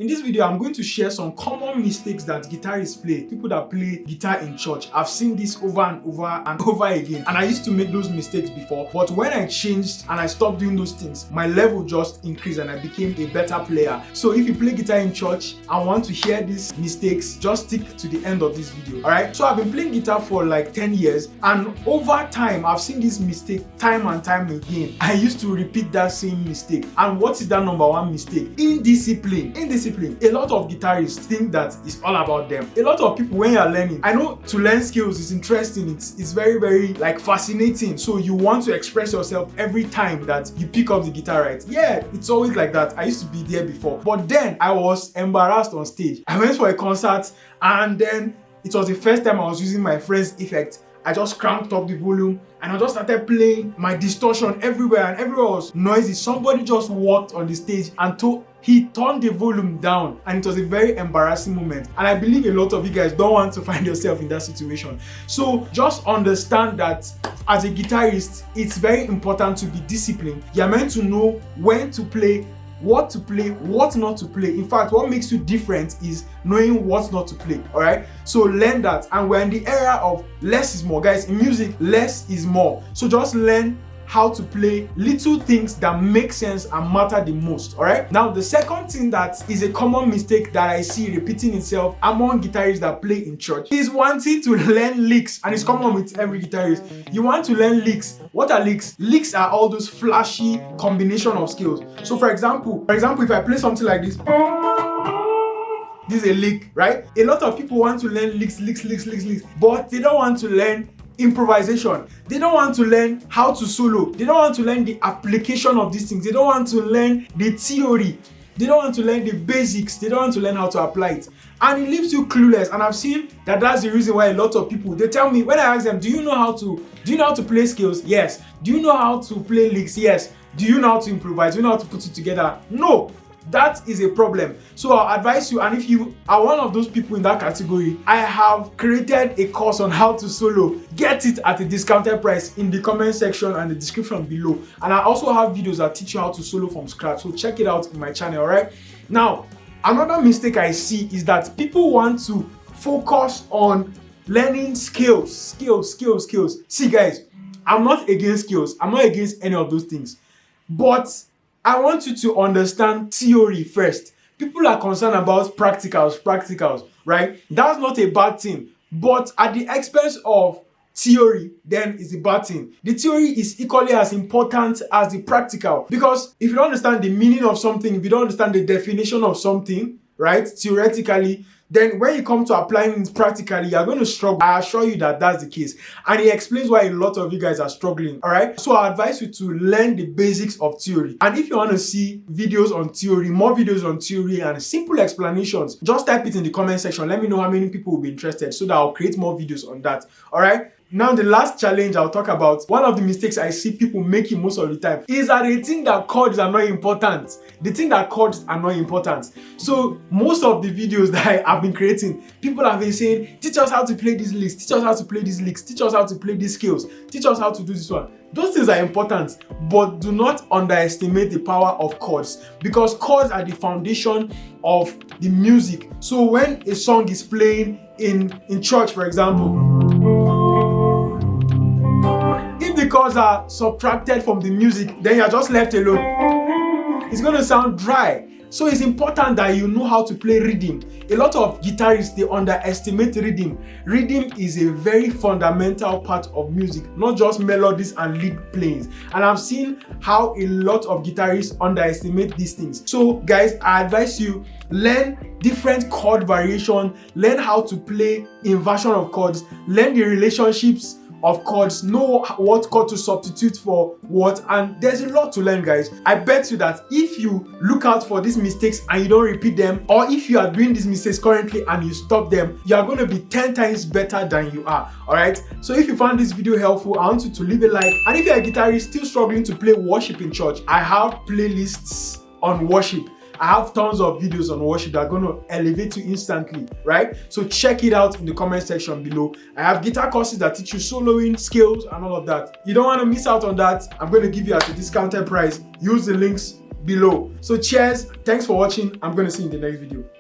In this video, I'm going to share some common mistakes that guitarists play, people that play guitar in church. I've seen this over and over and over again, and I used to make those mistakes before, but when I changed and I stopped doing those things, my level just increased and I became a better player. So if you play guitar in church and want to hear these mistakes, just stick to the end of this video. Alright, so I've been playing guitar for like 10 years, and over time I've seen this mistake time and time again. I used to repeat that same mistake. And what is that number one mistake? Indiscipline. A lot of guitarists think that it's all about them. A lot of people, when you're learning, I know to learn skills is interesting, it's very like fascinating. So you want to express yourself every time that you pick up the guitar, right? Yeah, it's always like that. I used to be there before, but then I was embarrassed on stage. I went for a concert, and then it was the first time I was using my friend's effect. I just cranked up the volume and I just started playing my distortion everywhere, and everywhere was noisy. Somebody just walked on the stage and he turned the volume down, and it was a very embarrassing moment. And I believe a lot of you guys don't want to find yourself in that situation. So just understand that as a guitarist, it's very important to be disciplined. You're meant to know when to play, what to play, what not to play. In fact, what makes you different is knowing what not to play. All right, so learn that. And we're in the era of less is more, guys. In music, less is more. So just learn how to play little things that make sense and matter the most. All right, now the second thing that is a common mistake that I see repeating itself among guitarists that play in church is wanting to learn licks. And it's common with every guitarist. You want to learn licks. What are licks? Licks are all those flashy combination of skills. So for example, if I play something like this, this is a lick, right? A lot of people want to learn licks, but they don't want to learn improvisation. They don't want to learn how to solo. They don't want to learn the application of these things. They don't want to learn the theory. They don't want to learn the basics. They don't want to learn how to apply it. And it leaves you clueless. And I've seen that that's the reason why a lot of people, they tell me, when I ask them, do you know how to play scales? Yes. Do you know how to play licks? Yes. Do you know how to improvise? Do you know how to put it together? No. That is a problem. So I'll advise you, and if you are one of those people in that category, I have created a course on how to solo. Get it at a discounted price in the comment section and the description below. And I also have videos that teach you how to solo from scratch. So check it out in my channel, alright? Now, another mistake I see is that people want to focus on learning skills. See guys, I'm not against skills. I'm not against any of those things. But I want you to understand theory first. People are concerned about practicals, right? That's not a bad thing. But at the expense of theory, then it's a bad thing. The theory is equally as important as the practical. Because if you don't understand the meaning of something, if you don't understand the definition of something, right, theoretically, then when you come to applying it practically, you're going to struggle. I assure you that that's the case. And it explains why a lot of you guys are struggling, all right? So I advise you to learn the basics of theory. And if you want to see videos on theory, more videos on theory and simple explanations, just type it in the comment section. Let me know how many people will be interested so that I'll create more videos on that, all right? Now, the last challenge I'll talk about, one of the mistakes I see people making most of the time is that they think that chords are not important. They think that chords are not important. So most of the videos that I've been creating, people have been saying, teach us how to play these licks, teach us how to play these licks, teach us how to play these scales, teach us how to do this one. Those things are important, but do not underestimate the power of chords, because chords are the foundation of the music. So when a song is playing in church, for example, if the chords are subtracted from the music, then you're just left alone. It's going to sound dry. So it's important that you know how to play rhythm. A lot of guitarists, they underestimate rhythm. Rhythm is a very fundamental part of music, not just melodies and lead playings. And I've seen how a lot of guitarists underestimate these things. So guys, I advise you, learn different chord variation, learn how to play inversion of chords, learn the relationships of chords, know what chord to substitute for what, and there's a lot to learn, guys. I bet you that if you look out for these mistakes and you don't repeat them, or if you are doing these mistakes currently and you stop them, you are going to be 10 times better than you are. All right, so if you found this video helpful, I want you to leave a like. And if you're a guitarist still struggling to play worship in church, I have playlists on worship. I have tons of videos on worship that are going to elevate you instantly, right? So check it out in the comment section below. I have guitar courses that teach you soloing, scales, and all of that. You don't want to miss out on that. I'm going to give you at a discounted price. Use the links below. So cheers, thanks for watching. I'm gonna see you in the next video.